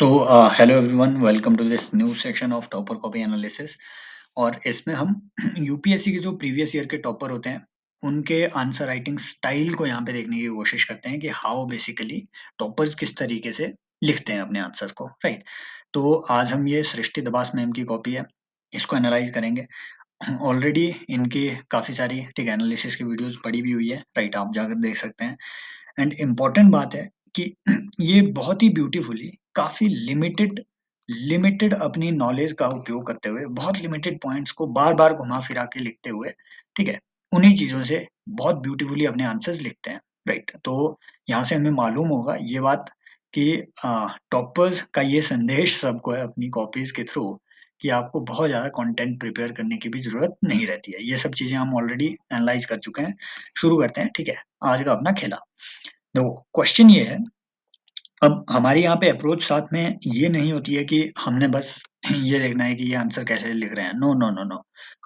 Hello everyone, welcome to this new section of topper copy analysis. और इसमें हम UPSC के जो प्रीवियस ईयर के टॉपर होते हैं उनके आंसर राइटिंग स्टाइल को यहाँ पे देखने की कोशिश करते हैं कि हाउ बेसिकली टॉपर्स किस तरीके से लिखते हैं अपने आंसर्स को, राइट। तो आज हम ये सृष्टि दबास मैम की कॉपी है, इसको एनालाइज करेंगे। ऑलरेडी इनकी काफी सारी ठीक एनालिसिस की वीडियोस पड़ी भी हुई है, राइट, आप जाकर देख सकते हैं। एंड इम्पोर्टेंट बात है कि ये बहुत ही ब्यूटीफुली काफी लिमिटेड लिमिटेड अपनी नॉलेज का उपयोग करते हुए बहुत लिमिटेड पॉइंट्स को बार बार घुमा फिरा के लिखते हुए, ठीक है, उन्हीं चीजों से बहुत ब्यूटीफुली अपने आंसर्स लिखते हैं, राइट। तो यहाँ से हमें मालूम होगा ये बात कि टॉपर्स का ये संदेश सबको है अपनी कॉपीज के थ्रू कि आपको बहुत ज्यादा कंटेंट प्रिपेयर करने की भी जरूरत नहीं रहती है। ये सब चीजें हम ऑलरेडी एनालाइज कर चुके हैं। शुरू करते हैं, ठीक है, आज का अपना खेला। देखो, क्वेश्चन ये है, अब हमारी यहाँ पे अप्रोच साथ में ये नहीं होती है कि हमने बस ये देखना है कि ये आंसर कैसे लिख रहे हैं। नो नो नो नो,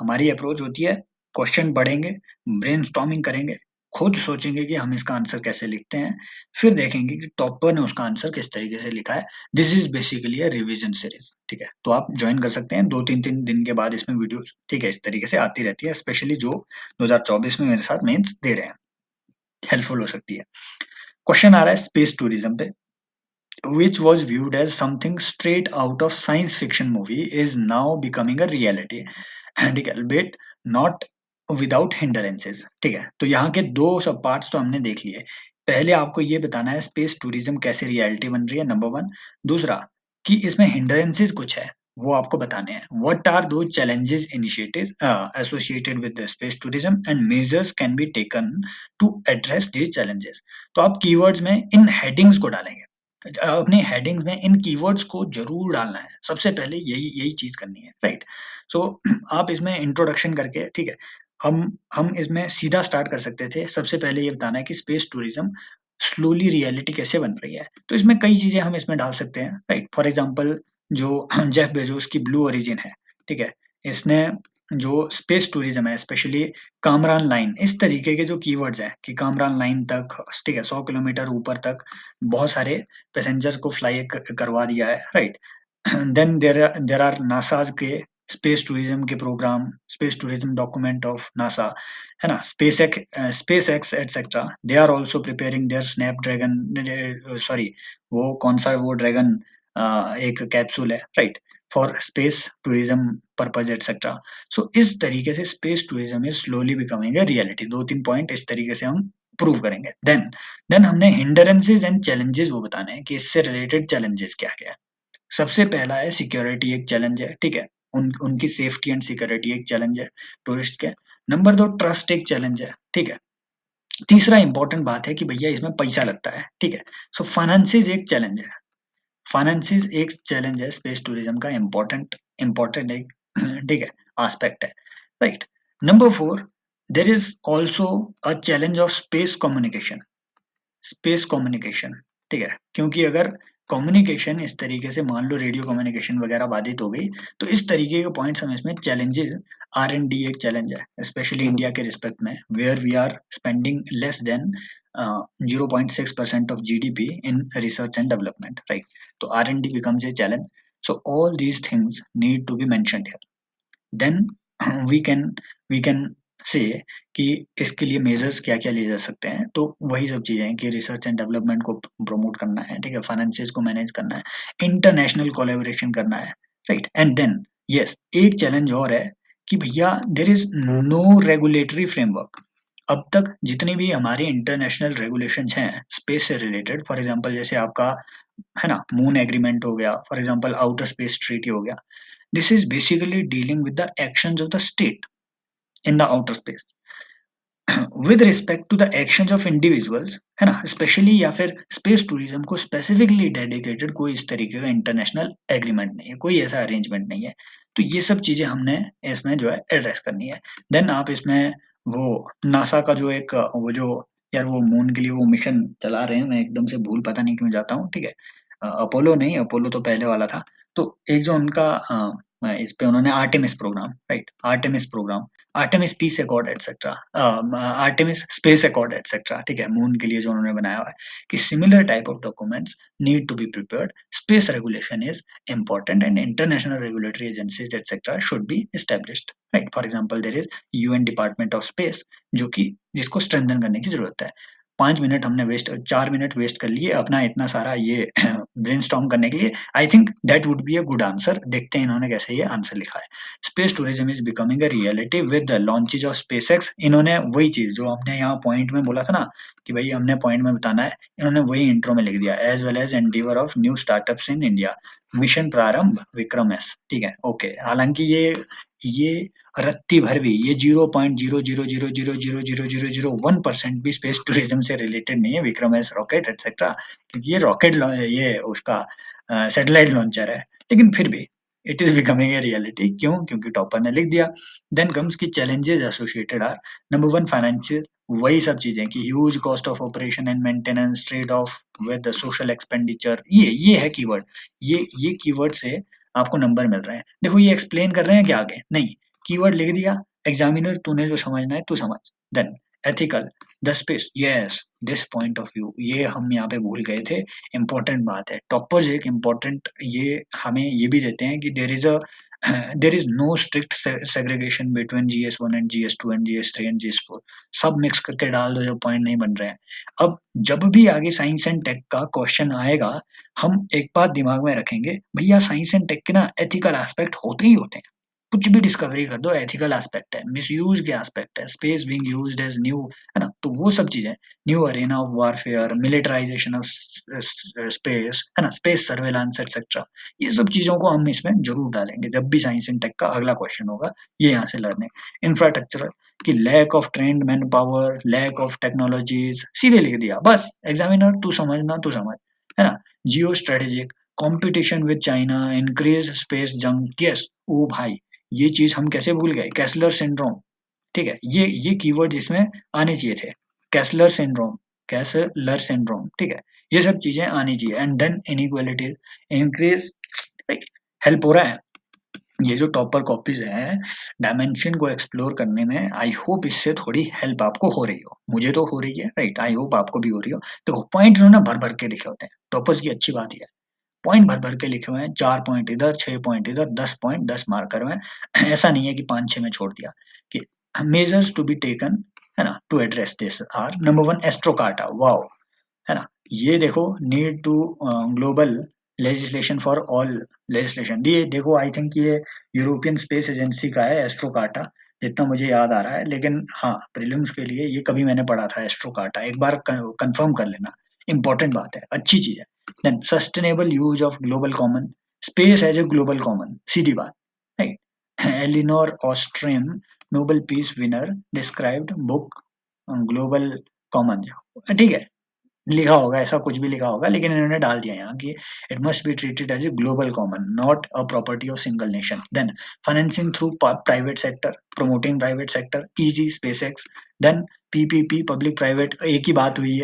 हमारी अप्रोच होती है क्वेश्चन पढ़ेंगे, ब्रेनस्टॉर्मिंग करेंगे, खुद सोचेंगे कि हम इसका आंसर कैसे लिखते हैं, फिर देखेंगे कि टॉपर ने उसका आंसर किस तरीके से लिखा है। This is basically a revision series, ठीक है। तो आप ज्वाइन कर सकते हैं, 2-3 दिन के बाद इसमें वीडियोस, ठीक है, इस तरीके से आती रहती है, स्पेशली जो 2024 में मेरे साथ मेंस दे रहे हैं, हेल्पफुल हो सकती है। क्वेश्चन आ रहा है स्पेस टूरिज्म पे, which was viewed as something straight out of science fiction movie is now becoming a reality and albeit not without hindrances। ठीक है, तो यहाँ के दो सब पार्ट्स तो हमने देख लिए। पहले आपको ये बताना है स्पेस टूरिज्म कैसे रियलिटी बन रही है, नंबर वन। दूसरा कि इसमें हिंडरेंसेस कुछ है, वो आपको बताने हैं। What are two challenges initiative associated with the space tourism and measures can be taken to address these challenges. तो आप कीवर्ड्स में इन हेडिंग्स को डालेंगे, अपने हेडिंग्स में इन कीवर्ड्स को जरूर डालना है। सबसे पहले यही यही चीज करनी है, राइट। सो आप इसमें इंट्रोडक्शन करके, ठीक है, हम इसमें सीधा स्टार्ट कर सकते थे। सबसे पहले ये बताना है कि स्पेस टूरिज्म स्लोली रियलिटी कैसे बन रही है। तो इसमें कई चीजें हम इसमें डाल सकते हैं, राइट। फॉर एग्जांपल जो जेफ बेजोस की ब्लू ओरिजिन है, ठीक है, इसने जो स्पेस टूरिज्म है, स्पेशली कामरान लाइन, इस तरीके के जो कीवर्ड्स हैं कि कामरान लाइन तक, ठीक है, 100 किलोमीटर ऊपर तक बहुत सारे पैसेंजर्स को फ्लाई करवा दिया है, right. Then there are NASA's के स्पेस टूरिज्म के programme, space tourism document of NASA, है ना, SpaceX etcetera. They are also preparing their snapdragon, sorry, वो कौन सा वो ड्रैगन एक कैप्सूल है, right, for space tourism purpose etcetera. So इस तरीके से space tourism is slowly becoming a reality. 2-3 point इस तरीके से हम प्रूव करेंगे। देन हमने हिंडरेंसेस एंड चैलेंजेस वो बताने हैं कि इससे रिलेटेड चैलेंजेस क्या क्या है। सबसे पहला है सिक्योरिटी, एक चैलेंज है, ठीक है, उनकी सेफ्टी एंड सिक्योरिटी एक चैलेंज है टूरिस्ट के। नंबर 2, ट्रस्ट एक चैलेंज है, ठीक है। तीसरा इंपॉर्टेंट बात है कि भैया इसमें पैसा लगता है, ठीक है। सो फाइनेंसिस एक चैलेंज है, फाइनेंसिस एक चैलेंज है स्पेस टूरिज्म का, इंपॉर्टेंट एक ठीक है एस्पेक्ट है, right. Number 4, there is also a challenge of space communication, space communication, ठीक है, क्योंकि अगर कम्युनिकेशन इस तरीके से, मान लो रेडियो कम्युनिकेशन वगैरह बाधित हो गई, तो इस तरीके के पॉइंट्स हम इसमें चैलेंजेस, R&D एक चैलेंज है, स्पेशली इंडिया के रिस्पेक्ट में, where we are spending less than 0.6% of GDP in research and development, right. तो R&D becomes a challenge. So all these things need to be mentioned here. Then we can we can से कि इसके लिए measures क्या-क्या लिए जा सकते हैं। तो वही सब चीज़ें हैं कि रिसर्च एंड डेवलपमेंट को प्रमोट करना है, ठीक है, फाइनेंसेस को मैनेज करना है, इंटरनेशनल कोलैबोरेशन करना है, राइट। एंड देन यस, एक चैलेंज और है कि भैया there is no regulatory framework. अब तक जितनी भी हमारी इंटरनेशनल रेगुलेशंस हैं स्पेस से रिलेटेड, फॉर एग्जांपल जैसे आपका, है ना, मून एग्रीमेंट हो गया, for example outer space treaty हो गया, this is basically dealing with the actions of the state in the outer space with respect to the actions of individuals, है ना, स्पेशली, या फिर स्पेस टूरिज्म को specifically dedicated कोई इस तरीके का इंटरनेशनल एग्रीमेंट नहीं है, कोई ऐसा अरेंजमेंट नहीं है। तो ये सब चीजें हमने इसमें जो है एड्रेस करनी है। देन आप इसमें वो नासा का जो एक वो जो, यार वो मून के लिए वो मिशन चला रहे हैं, मैं एकदम से भूल पता नहीं क्यों जाता हूँ, ठीक है, अपोलो नहीं, अपोलो तो पहले वाला था। तो एक जो उनका इस पे उन्होंने Artemis programme, right, Artemis programme, Artemis peace accord etcetera, Artemis space accord etcetera, ठीक है, मून के लिए जो उन्होंने बनाया हुआ है कि similar type of documents need to be prepared, space regulation is important and international regulatory agencies etc should be established, right? For example there is UN Department of Space जो कि जिसको स्ट्रेंथन करने की जरूरत है। 5 मिनट हमने waste 4 minute waste कर लिए अपना इतना सारा ये ब्रेनस्टॉर्म करने के लिए। I think that would be a good answer. देखते हैं इन्होंने कैसे ये आंसर लिखा है। Space tourism is becoming a reality with the launches of SpaceX. इन्होंने वही चीज जो हमने यहाँ पॉइंट में बोला था ना कि भाई हमने पॉइंट में बताना है, इन्होंने वही इंट्रो में लिख दिया, as well as endeavour of new startups in India, mission Prarambh Vikram S, ठीक है, ओके। हालांकि ये रत्ती भर भी ये 0.000000001% भी स्पेस टूरिज्म से रिलेटेड नहीं है, विक्रम एस रॉकेट एटसेट्रा, क्योंकि ये रॉकेट ये उसका सैटेलाइट लॉन्चर है, लेकिन फिर भी it is becoming a reality. क्यों? क्योंकि टॉपर ने लिख दिया। Then comes the challenges associated are, number one financial, वही सब चीजें कि huge cost of operation and maintenance, trade off with social expenditure, ये है कीवर्ड। ये कीवर्ड से आपको नंबर मिल रहे हैं। देखो ये एक्सप्लेन कर रहे हैं क्या आगे? नहीं, कीवर्ड लिख दिया, एग्जामिनर तूने जो समझना है तू समझ। Then ethical, the space, yes this point of view, ये हम यहाँ पे भूल गए थे, इंपॉर्टेंट बात है। टॉपर्स एक इंपॉर्टेंट ये हमें ये भी देते हैं कि there is no strict segregation between GS1 and GS2 and GS3 and GS4, सब मिक्स करके डाल दो जो पॉइंट नहीं बन रहे हैं। अब जब भी आगे साइंस एंड टेक का क्वेश्चन आएगा, हम एक बात दिमाग में रखेंगे, भैया साइंस एंड टेक के ना एथिकल एस्पेक्ट होते ही होते हैं। कुछ भी डिस्कवरी कर दो, एथिकल एस्पेक्ट है, मिसयूज के एस्पेक्ट है, space being used as new, है ना, तो वो सब चीजें, new arena of warfare, militarisation of space, है ना, स्पेस सर्वेलांस एक्सेट्रा, ये सब चीजों को हम इसमें जरूर डालेंगे जब भी साइंस एंड टेक का अगला क्वेश्चन होगा। ये यहाँ से लर्निंग इंफ्रास्ट्रक्चर की lack of trained manpower, lack of technologies, सीधे लिख दिया बस, एग्जामिनर तू समझना तू समझ, है ना। Geo strategic, competition with China, increase space junk, yes, ओ भाई ये चीज हम कैसे भूल गए, कैसलर सिंड्रोम, ठीक है, ये कीवर्ड इसमें आने चाहिए थे, कैसलर सिंड्रोम, कैसलर सिंड्रोम, ठीक है, ये सब चीजें आनी चाहिए। And then inequality increase, help हो रहा है। ये जो टॉपर कॉपीज हैं, डायमेंशन को एक्सप्लोर करने में आई होप इससे थोड़ी हेल्प आपको हो रही हो, मुझे तो हो रही है, राइट, आई होप आपको भी हो रही हो। देखो पॉइंट इन्होंने भर भर के लिखे होते हैं, टॉपर्स की अच्छी बात यह है, पॉइंट भर भर के लिखे हुए हैं, 4 पॉइंट इधर, 6 पॉइंट इधर, 10 पॉइंट, 10 मार्कर में। ऐसा नहीं है कि 5-6 में छोड़ दिया। कि मेजर्स टू बी टेकन, है ना, to address this are, number one Astrocarta, wow, है ना, ये देखो, need to global legislation for all legislation, ये देखो आई थिंक ये यूरोपियन स्पेस एजेंसी का है एस्ट्रोकार्टा, जितना मुझे याद आ रहा है, लेकिन हाँ प्रीलिम्स के लिए ये कभी मैंने पढ़ा था एस्ट्रोकार्टा, एक बार कंफर्म कर लेना, इंपॉर्टेंट बात है, अच्छी चीज है। Then sustainable use of global common, space as a global common, सीधी बात, right. Elinor Ostrom, Nobel peace winner, described book global common, ठीक है, लिखा होगा, ऐसा कुछ भी लिखा होगा, लेकिन इन्होंने डाल दिया यहाँ कि it must be treated as a global common, not a property of single nation. Then financing through private sector, promoting private sector, eg SpaceX. Then PPP, public private, एक ही बात हुई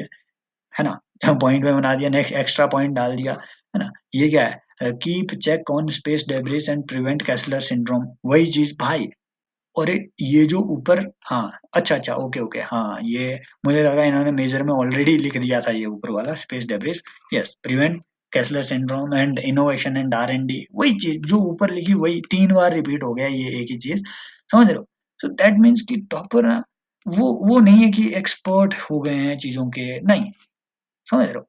है ना, पॉइंट में बना दिया, नेक्स्ट एक्स्ट्रा पॉइंट डाल दिया, है ना। ये क्या है, keep check on space debris and prevent Kessler syndrome, वही चीज भाई। और ये जो ऊपर, हाँ अच्छा अच्छा, ओके ओके, हाँ ये मुझे लगा इन्होंने मेजर में ऑलरेडी लिख दिया था, ये ऊपर वाला space debris, yes, prevent Kessler syndrome and innovation and R&D, वही चीज जो ऊपर लिखी, वही 3 बार रिपीट हो गया ये एक ही चीज, समझ रहे हो। सो दैट मीन्स कि टॉपर ना, वो नहीं है कि एक्सपर्ट हो गए हैं चीजों के, नहीं, समझ रहे हो।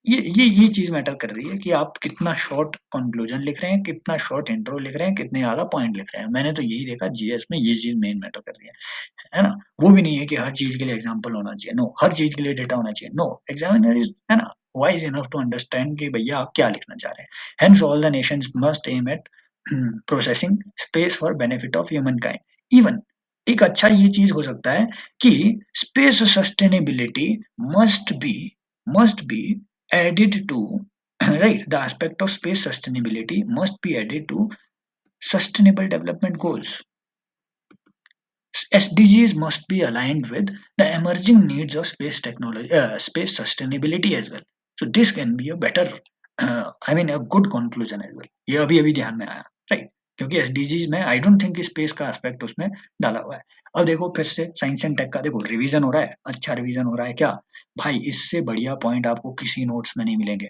ये चीज मैटर कर रही है कि आप कितना शॉर्ट कंक्लूजन लिख रहे हैं, कितना शॉर्ट इंट्रो लिख रहे हैं, कितने ज्यादा पॉइंट लिख रहे हैं। मैंने तो यही देखा GS में, ये चीज मेन मैटर कर रही है ना। वो भी नहीं है कि हर चीज के लिए एग्जांपल होना चाहिए, नो, हर चीज के लिए डेटा होना चाहिए, नो, एग्जामिनर इज, है ना, वाइज इनफ टू अंडरस्टैंड कि भैया आप क्या लिखना चाह रहे हैं। Hence all the nations must aim at processing space for benefit of human kind. Even एक अच्छा ये चीज हो सकता है कि space sustainability must be must be added to right, the aspect of space sustainability must be added to sustainable development goals. SDGs must be aligned with the emerging needs of space technology, space sustainability as well. So this can be a better, I mean a good conclusion as well. ये अभी अभी ध्यान में आया, right? क्योंकि SDGs में I don't think space का aspect उसमें डाला हुआ है। अब देखो फिर से साइंस एंड टेक का देखो रिवीजन हो रहा है, अच्छा रिवीजन हो रहा है क्या भाई, इससे बढ़िया पॉइंट आपको किसी नोट्स में नहीं मिलेंगे,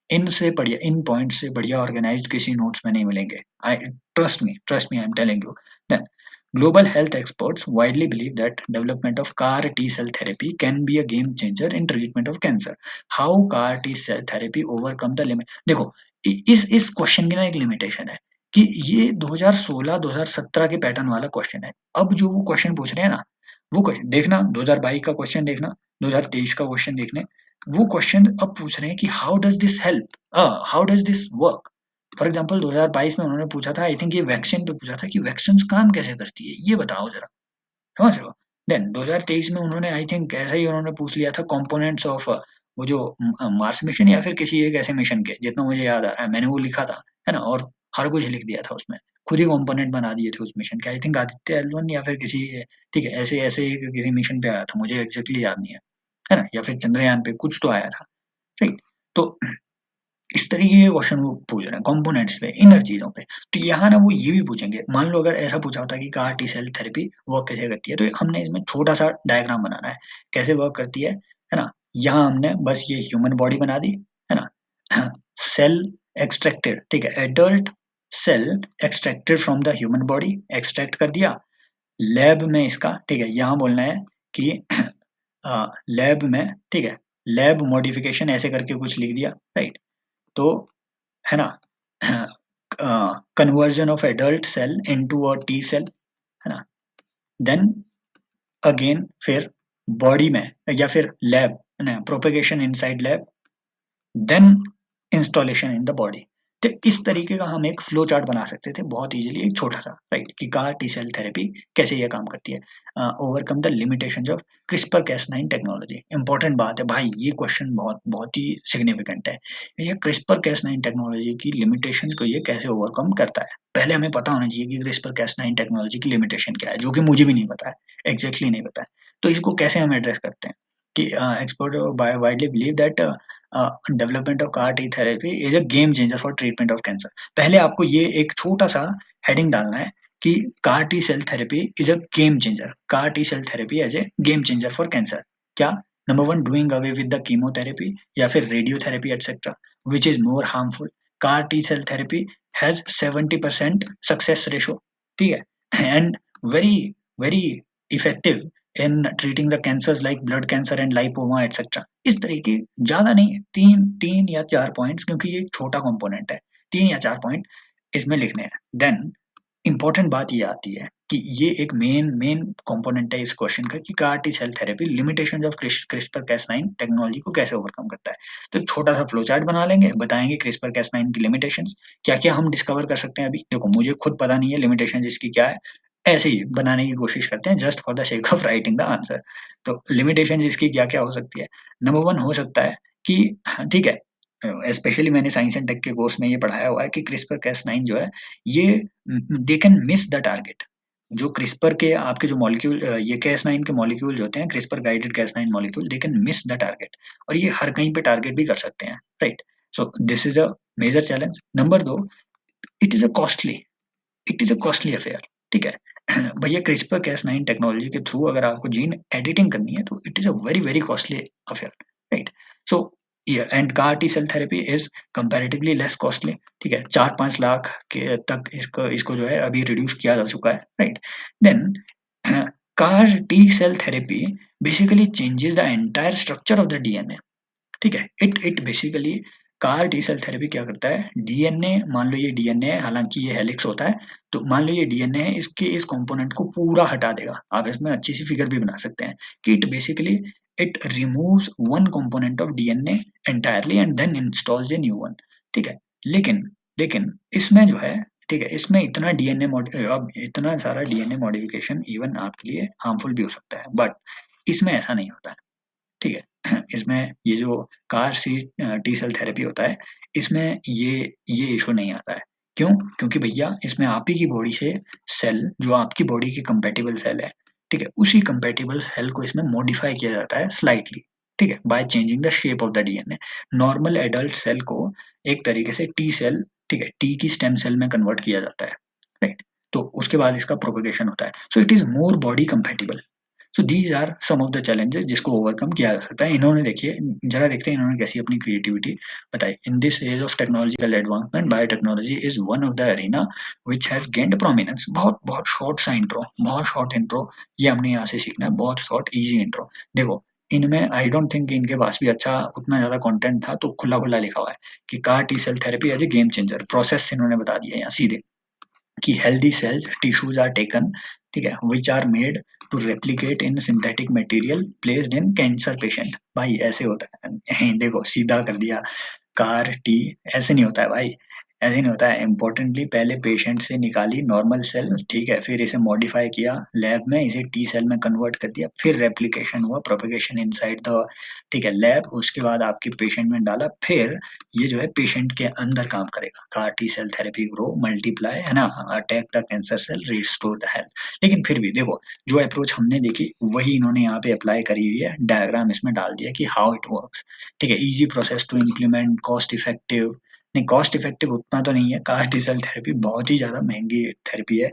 इनसे बढ़िया, इन पॉइंट से बढ़िया ऑर्गेनाइज्ड किसी नोट्स में नहीं मिलेंगे। I trust me I am telling you. Then global health experts widely believe that development of CAR T cell therapy can be a game changer in treatment of cancer. How CAR T cell therapy overcome the limit? देखो इस question की ना एक limitation है कि ये 2016-2017 के pattern वाला क्वेश्चन है। अब जो वो क्वेश्चन पूछ रहे हैं ना, वो क्वेश्चन देखना, 2022 का क्वेश्चन देखना, 2023 का क्वेश्चन देखने, वो क्वेश्चन अब पूछ रहे हैं कि how does this help, how does this work. For example 2022 में उन्होंने पूछा था, आई थिंक ये वैक्सीन पे पूछा था कि वैक्सीन काम कैसे करती है, ये बताओ जरा, समझ रहे हो। देन 2023 में उन्होंने आई थिंक ऐसा ही उन्होंने पूछ लिया था कंपोनेंट्स ऑफ वो जो मार्स मिशन या फिर किसी एक ऐसे मिशन के, जितना मुझे याद आ रहा है मैंने वो लिखा था, है ना, और हर कुछ लिख दिया था उसमें, खुद ही कंपोनेंट बना दिए थे उस मिशन के, आई थिंक आदित्य एल1 या फिर किसी, ठीक है, ऐसे ऐसे एक किसी मिशन पे आया था, मुझे एग्जैक्टली याद नहीं है ना, या फिर चंद्रयान पे कुछ तो आया था, राइट। तो इस तरीके के क्वेश्चन वो पूछ रहे हैं कंपोनेंट्स पे, इनर चीजों पे। तो यहाँ ना वो ये भी पूछेंगे, मान लो अगर ऐसा पूछा होता है कि CAR T cell therapy work कैसे करती है, तो हमने इसमें छोटा सा डायग्राम बनाना है कैसे वर्क करती है ना। यहाँ हमने बस ये ह्यूमन बॉडी बना दी, है ना, सेल एक्सट्रैक्टेड, ठीक है, adult cell extracted from the human body, extract कर दिया लैब में इसका, ठीक है, यहाँ बोलना है कि लैब में, ठीक है, लैब मॉडिफिकेशन ऐसे करके कुछ लिख दिया, राइट। तो है ना, conversion of adult cell into a T cell, है ना, देन अगेन फिर बॉडी में या फिर लैब, है ना, propagation inside lab, then installation in the body. तो इस तरीके का हम एक फ्लो चार्ट बना सकते थे बहुत इजीली, एक छोटा सा, राइट, कि कार टी सेल थेरेपी कैसे ये काम करती है, overcome the limitations of CRISPR कैस9 टेक्नोलॉजी। इंपॉर्टेंट बात है भाई, ये क्वेश्चन बहुत बहुत ही सिग्निफिकेंट है। ये क्रिस्पर कैस9 टेक्नोलॉजी की लिमिटेशन को ये कैसे ओवरकम करता है, पहले हमें पता होना चाहिए कि क्रिस्पर कैस9 टेक्नोलॉजी की लिमिटेशन क्या है, जो कि मुझे भी नहीं पता है, एग्जैक्टली नहीं पता है। तो इसको कैसे हम एड्रेस करते हैं कि expert widely believe that development of car T therapy is a game changer for treatment of cancer. पहले आपको ये एक छोटा सा हेडिंग डालना है कि CAR T cell therapy is a game changer, CAR T cell therapy as a game changer for cancer. क्या, number one, doing away with the chemotherapy या फिर radiotherapy etcetera which is more harmful. CAR T cell therapy has 70% success ratio, ठीक है, and very very effective in treating the cancers like blood cancer and lipoma etcetera. इस तरीके, ज्यादा नहीं, तीन तीन या चार पॉइंट्स, क्योंकि ये एक छोटा कंपोनेंट है, तीन या चार पॉइंट इसमें लिखने हैं। देन इंपॉर्टेंट बात ये आती है कि ये एक मेन मेन कंपोनेंट है इस क्वेश्चन का कि CAR T cell therapy limitations of CRISPR कैस9 टेक्नोलॉजी को कैसे ओवरकम करता है। तो एक छोटा सा फ्लो चार्ट बना लेंगे, बताएंगे क्रिस्पर कैस9 की लिमिटेशंस क्या क्या हम डिस्कवर कर सकते हैं। अभी देखो मुझे खुद पता नहीं है लिमिटेशन इसकी क्या है, ऐसे ही बनाने की कोशिश करते हैं just for the sake of writing the answer. तो लिमिटेशन इसकी क्या क्या हो सकती है, नंबर वन हो सकता है कि, ठीक है, स्पेशली मैंने साइंस एंड टेक के कोर्स में ये पढ़ाया हुआ है कि क्रिस्पर कैस9 जो है ये दे कैन मिस द टारगेट। जो क्रिस्पर के आपके जो मॉलिक्यूल, ये कैस9 के मॉलिक्यूल जो होते हैं, क्रिस्पर गाइडेड कैस9 molecule, they can miss the target, और ये हर कहीं पे टारगेट भी कर सकते हैं, right. So this is a major challenge. Number दो, it is a costly, it is a costly affair, ठीक है। भैया क्रिस्पर कैस9 टेक्नोलॉजी के थ्रू अगर आपको जीन एडिटिंग करनी है तो it is a very very costly affair, right. So and CAR T cell therapy is comparatively less costly, ठीक है, 4-5 लाख के तक इसको इसको जो है अभी रिड्यूस किया जा चुका है, right. Then CAR T cell therapy basically changes the entire structure of the DNA, ठीक है। It basically CAR T cell therapy क्या करता है, डीएनए, मान लो ये डीएनए है, हालांकि ये हेलिक्स होता है, तो मान लो ये डीएनए है, इसके इस कंपोनेंट को पूरा हटा देगा। आप इसमें अच्छी सी फिगर भी बना सकते हैं कि it basically it removes one component of DNA entirely and then installs a new one, ठीक है। लेकिन लेकिन इसमें जो है, ठीक है, इसमें इतना डीएनए अब इतना सारा डीएनए मॉडिफिकेशन इवन आपके लिए हार्मफुल भी हो सकता है, बट इसमें ऐसा नहीं होता है, ठीक है। इसमें ये जो CAR C T cell therapy होता है, इसमें ये इशू नहीं आता है। क्यों? क्योंकि भैया इसमें आप ही की बॉडी से सेल, जो आपकी बॉडी की कंपैटिबल सेल है, ठीक है, उसी कंपैटिबल सेल को इसमें मॉडिफाई किया जाता है स्लाइटली, ठीक है, by changing the shape of the DNA. Normal adult cell को एक तरीके से टी सेल, ठीक है, टी की स्टेम सेल में कन्वर्ट किया जाता है, राइट। तो उसके बाद इसका प्रोपेगेशन होता है, so it is more body compatible. So these are some of the challenges जिसको ओवरकम किया जा सकता है। इन्होंने देखिए, जरा देखते हैं इन्होंने कैसी अपनी क्रिएटिविटी बताई। In this age of technological advancement, biotechnology is one of the arena which has gained prominence. बहुत बहुत शॉर्ट सा इंट्रो, बहुत शॉर्ट इंट्रो, ये हमने यहाँ से सीखना है, बहुत शॉर्ट इजी इंट्रो। देखो, इनमें आई डोंट थिंक इनके पास भी अच्छा उतना ज्यादा कंटेंट था, तो खुला खुला लिखा हुआ है कि CAR T cell therapy as a game changer. Process इन्होंने बता दिया यहाँ सीधे कि healthy cells tissues are taken, ठीक है, which are made to replicate in synthetic material placed in cancer patient. भाई ऐसे होता है देखो सीधा कर दिया, कार टी, ऐसे नहीं होता है भाई, ऐसे नहीं होता है। इम्पोर्टेंटली पहले पेशेंट से निकाली नॉर्मल सेल, ठीक है, फिर इसे मॉडिफाई किया लैब में, इसे टी सेल में कन्वर्ट कर दिया, फिर रेप्लिकेशन हुआ, प्रोपेगेशन इनसाइड द, ठीक है, लैब, उसके बाद आपके पेशेंट में डाला, फिर ये जो है पेशेंट के अंदर काम करेगा। CAR T cell therapy grow multiply, है ना, attack the cancer cell, restore the health. लेकिन फिर भी देखो, जो अप्रोच हमने देखी वही इन्होंने यहाँ पे अप्लाई करी हुई है, डायग्राम इसमें डाल दिया कि हाउ इट वर्क्स, ठीक है, easy process to implement, cost effective, नहीं कॉस्ट इफेक्टिव उतना तो नहीं है, कार टी सेल थेरेपी बहुत ही ज्यादा महंगी थेरेपी है।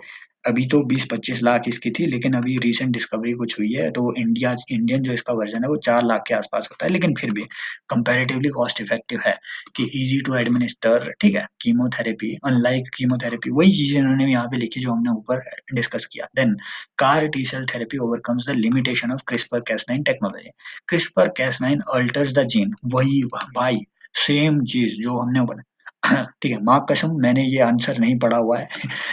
अभी तो 20-25 लाख इसकी थी, लेकिन अभी रिसेंट डिस्कवरी कुछ हुई है, तो इंडियन जो इसका वर्जन है वो 4 लाख के आसपास होता है, लेकिन फिर भी कंपैरेटिवली कॉस्ट इफेक्टिव है कि इजी टू एडमिनिस्टर, ठीक है, कीमोथेरेपी, अनलाइक कीमोथेरेपी, वही चीजें इन्होंने यहाँ पे लिखी जो हमने ऊपर डिस्कस किया। Then CAR T cell therapy overcomes the limitation of CRISPR cas9 technology. CRISPR cas9 alters the gene, वही भाई, सेम चीज जो हमने ऊपर ठीक है, माँ कसम मैंने ये आंसर नहीं पढ़ा हुआ है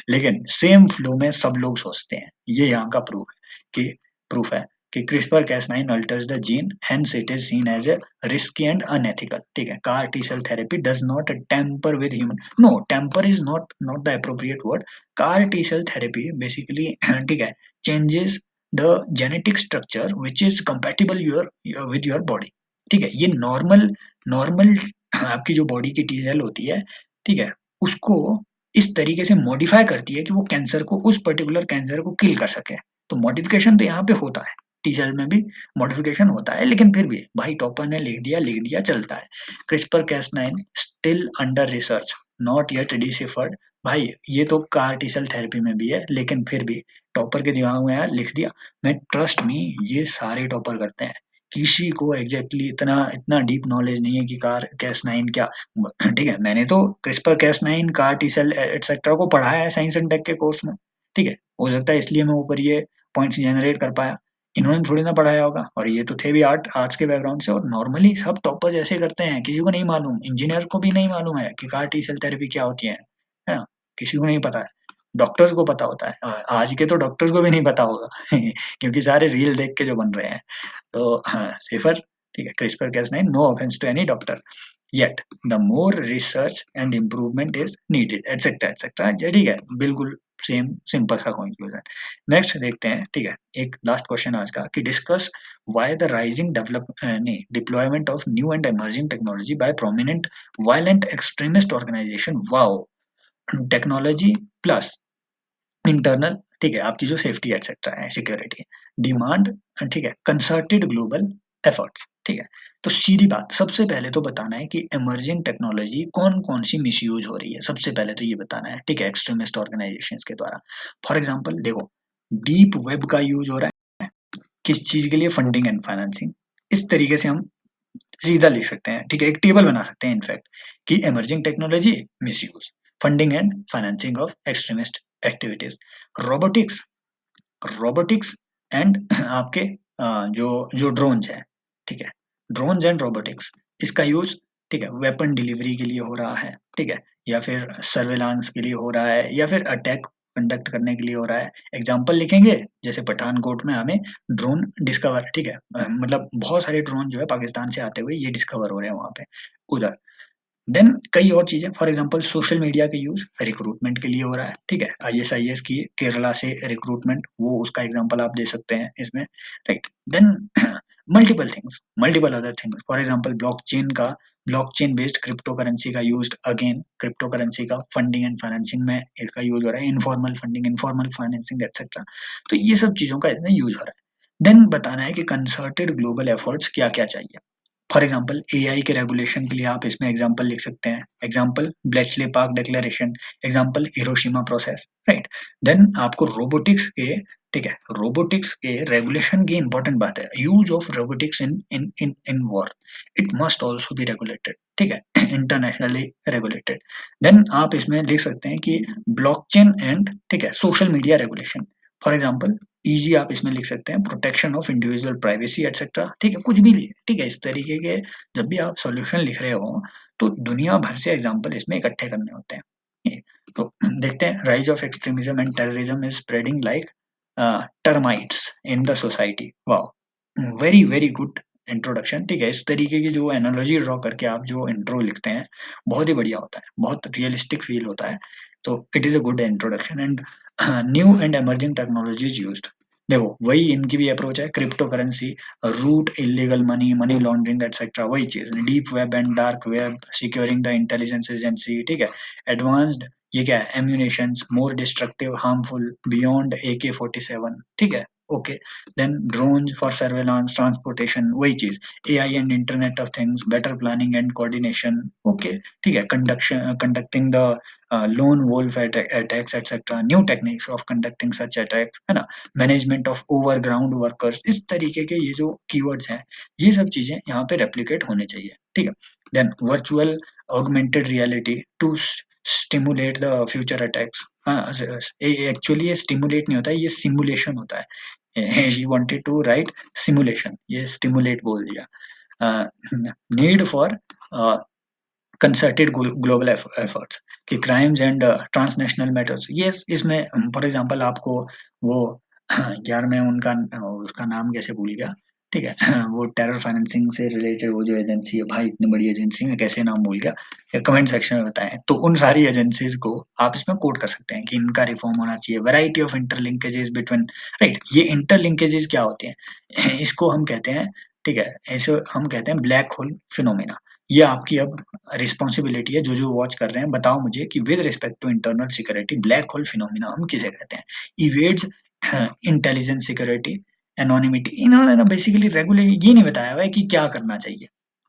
लेकिन सेम फ्लो में सब लोग सोचते हैं, ये यहाँ का प्रूफ है कि CRISPR Cas9 alters the gene, hence it is seen as a risky and unethical. ठीक है, CAR T cell therapy does not tamper with human. No, tamper is not the appropriate word. CAR T cell therapy basically ठीक है, changes the genetic structure which is compatible with your body. ठीक है, ये normal आपकी जो body की T cell होती है, ठीक है, उसको इस तरीके से मॉडिफाई करती है कि वो कैंसर को, उस पर्टिकुलर कैंसर को किल कर सके। तो मॉडिफिकेशन तो यहाँ पे होता है, टी सेल में भी मॉडिफिकेशन होता है, लेकिन फिर भी भाई टॉपर ने लिख दिया चलता है। CRISPR cas9 still under research, not yet deciphered. भाई ये तो कार टी सेल थेरेपी में भी है, लेकिन फिर भी टॉपर के दिमाग में यार लिख दिया। मैं ट्रस्ट मी, ये सारे टॉपर करते हैं, किसी को एग्जैक्टली इतना इतना डीप नॉलेज नहीं है कि कार cas9 क्या, ठीक है, मैंने तो CRISPR cas9 CAR T cell etcetera को पढ़ा है साइंस एंड टेक के कोर्स में, ठीक है, हो सकता है इसलिए मैं ऊपर ये पॉइंट्स जनरेट कर पाया, इन्होंने थोड़ी ना पढ़ाया होगा, और ये तो थे भी आर्ट्स के बैकग्राउंड से, और नॉर्मली सब टॉपर्स ऐसे करते हैं, किसी को नहीं मालूम, इंजीनियर को भी नहीं मालूम है कि कार टी सेल थेरेपी क्या होती है ना, किसी को नहीं पता है, डॉक्टर्स को पता होता है, आज के तो डॉक्टर्स को भी नहीं पता होगा क्योंकि सारे रील देख के जो बन रहे हैं। तो हाँ, सेफर, ठीक है, CRISPR cas9, no offence to any doctor, yet the more research and improvement is needed, etcetera etcetera, ठीक है, बिल्कुल सेम सिंपल सा कंक्लूजन। नेक्स्ट देखते हैं, ठीक है, एक लास्ट क्वेश्चन आज का कि डिस्कस व्हाई द राइजिंग नहीं deployment of new and emerging technology by prominent violent extremist organization. Wow, technology plus internal, ठीक है, आपकी जो सेफ्टी एटसेट्रा है, सिक्योरिटी, डिमांड, ठीक है, कंसर्टेड ग्लोबल एफर्ट्स, ठीक है। तो सीधी बात, सबसे पहले तो बताना है कि इमर्जिंग टेक्नोलॉजी कौन कौन सी मिसयूज हो रही है, सबसे पहले तो ये बताना है, ठीक है, एक्सट्रीमिस्ट ऑर्गेनाइजेशंस के द्वारा। फॉर एग्जांपल देखो, डीप वेब का यूज हो रहा है किस चीज के लिए, फंडिंग एंड फाइनेंसिंग। इस तरीके से हम सीधा लिख सकते हैं, ठीक है, एक टेबल बना सकते हैं इनफैक्ट कि emerging technology misuse, funding and financing of extremist activities, robotics, robotics and आपके जो जो ड्रोन्स हैं, ठीक है, ड्रोन्स एंड रोबोटिक्स, इसका यूज, ठीक है, वेपन डिलीवरी के लिए हो रहा है, ठीक है, या फिर सर्वेलांस के लिए हो रहा है, या फिर अटैक कंडक्ट करने के लिए हो रहा है। एग्जाम्पल लिखेंगे, जैसे पठानकोट में हमें ड्रोन डिस्कवर, ठीक है, मतलब बहुत सारे ड्रोन जो है पाकिस्तान से आते हुए ये डिस्कवर हो रहे हैं वहां पे, उधर। देन कई और चीजें, फॉर एग्जांपल सोशल मीडिया का यूज रिक्रूटमेंट के लिए हो रहा है, ठीक है, आईएसआईएस की केरला से रिक्रूटमेंट, वो उसका एग्जांपल आप दे सकते हैं इसमें, right. Then multiple other things, for example blockchain based crypto currency का यूज, अगेन क्रिप्टो करेंसी का फंडिंग एंड फाइनेंसिंग में इसका यूज हो रहा है, informal funding, informal financing etcetera. तो ये सब चीजों का इसमें यूज हो रहा है। देन बताना है कि कंसर्टेड ग्लोबल एफर्ट्स क्या क्या चाहिए, फॉर एग्जांपल एआई के रेगुलेशन के लिए आप इसमें एग्जांपल लिख सकते हैं, example Bletchley Park declaration, example Hiroshima process, right? Then आपको रोबोटिक्स के, ठीक है, रोबोटिक्स के रेगुलेशन की इंपॉर्टेंट बात है, use of robotics in in in in war, it must also be regulated, ठीक है, इंटरनेशनली रेगुलेटेड। देन आप इसमें लिख सकते हैं कि ब्लॉकचेन एंड, ठीक है, social media regulation, for example easy आप इसमें लिख सकते हैं protection of individual privacy etcetera, ठीक है, कुछ भी लिए, ठीक है, इस तरीके के जब भी आप सॉल्यूशन लिख रहे हो तो दुनिया भर से एग्जांपल इसमें इकट्ठे करने होते हैं। तो देखते हैं, rise of extremism and terrorism is spreading like termites in the society. Wow, very very good introduction, ठीक है, इस तरीके की जो एनालॉजी ड्रॉ करके आप जो इंट्रो लिखते हैं बहुत ही बढ़िया होता है, बहुत रियलिस्टिक फील होता है। तो it is a good introduction and new and emerging technologies used. देखो वही इनकी भी अप्रोच है, crypto currency, route illegal money, money laundering etcetera, वही चीज, deep web and dark web, securing the intelligence agency, ठीक है, एडवांस्ड, ये क्या है, ammunitions, more destructive, harmful, beyond AK-47, ठीक है, okay. Then drones for surveillance, transportation, वही चीज, AI and internet of things, better planning and coordination, okay, ठीक है, conducting the loan wolf attacks etcetera, new techniques of conducting such attacks, है ना, management of overground workers, इस तरीके के ये जो कीवर्ड्स हैं, ये सब चीजें यहाँ पे रेप्लिकेट होने चाहिए, ठीक है। Then virtual augmented reality to stimulate the future attacks, हाँ, एक्चुअली ये स्टिमुलेट नहीं होता है, ये सिमुलेशन होता है। She wanted to write simulation, ये स्टिमुलेट बोल दिया। Need for concerted global efforts कि crimes and transnational matters, yes, इसमें फॉर एग्जांपल आपको वो यार मैं उनका उसका नाम कैसे भूल गया, ठीक है, वो टेरर फाइनेंसिंग से रिलेटेड वो जो एजेंसी है, भाई इतनी बड़ी एजेंसी है, कैसे नाम भूल गया, या कमेंट सेक्शन में बताएं, तो उन सारी एजेंसीज को आप इसमें कोट कर सकते हैं कि इनका रिफॉर्म होना चाहिए, variety of interlinkages between, right, ये इंटरलिंकेजेस क्या होते हैं, इसको हम कहते हैं, ठीक है, ऐसे हम कहते हैं ब्लैक होल फिनोमेना। ये आपकी अब रिस्पॉन्सिबिलिटी है, जो वॉच कर रहे हैं, बताओ मुझे कि with respect to internal security black hole phenomena हम किसे कहते हैं? इवेड्स इंटेलिजेंस सिक्योरिटी, एनोनिमिटी, इन्होंने ना बेसिकली रेगुलर ये नहीं बताया हुआ है कि क्या करना चाहिए।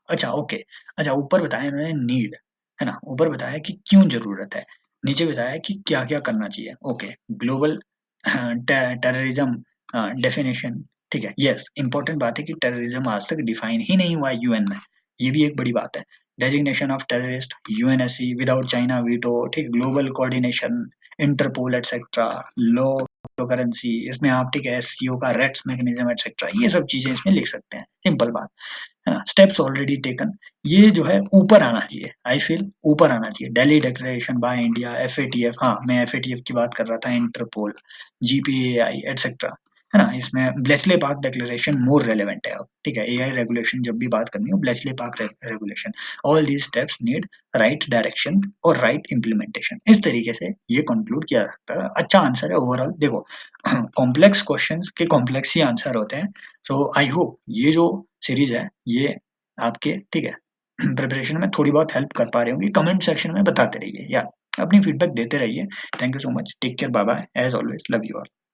अच्छा, ओके, अच्छा, ऊपर बताया इन्होंने नीड, है ना, ऊपर बताया कि क्यों जरूरत है, नीचे बताया कि क्या क्या करना चाहिए, ओके। ग्लोबल टेररिज्म डेफिनेशन, ठीक है, यस, इंपॉर्टेंट बात है कि टेररिज्म आज तक डिफाइन ही नहीं हुआ है यूएन में, ये भी एक बड़ी बात है। Designation of terrorist, UNSC without China veto, ठीक, global coordination, Interpol etcetera, law currency, इसमें आप, ठीक है, एससीओ का रेट्स मैकेनिज्म एटसेट्रा, ये सब चीजें इसमें लिख सकते हैं, सिंपल बात है ना। स्टेप्स ऑलरेडी टेकन, ये जो है ऊपर आना चाहिए, आई फील ऊपर आना चाहिए, Delhi declaration by India, FATF, हाँ मैं एफएटीएफ की बात कर रहा था, इंटरपोल, जीपीएआई एटसेट्रा, है ना, इसमें ब्लेचले पार्क डिक्लेरेशन मोर रेलेवेंट है अब, ठीक है, एआई रेगुलेशन जब भी बात करनी हो, Bletchley park regulation, all these steps need right direction और राइट इम्प्लीमेंटेशन, इस तरीके से ये कंक्लूड किया जा सकता है। अच्छा आंसर है ओवरऑल, देखो कॉम्प्लेक्स क्वेश्चंस के कॉम्प्लेक्स ही आंसर होते हैं। सो आई होप ये जो सीरीज है ये आपके, ठीक है, प्रिपरेशन में थोड़ी बहुत हेल्प कर पा रहे होंगे, कमेंट सेक्शन में बताते रहिए, या अपनी फीडबैक देते रहिए। Thank you so much, take care, bye bye, as always love you all.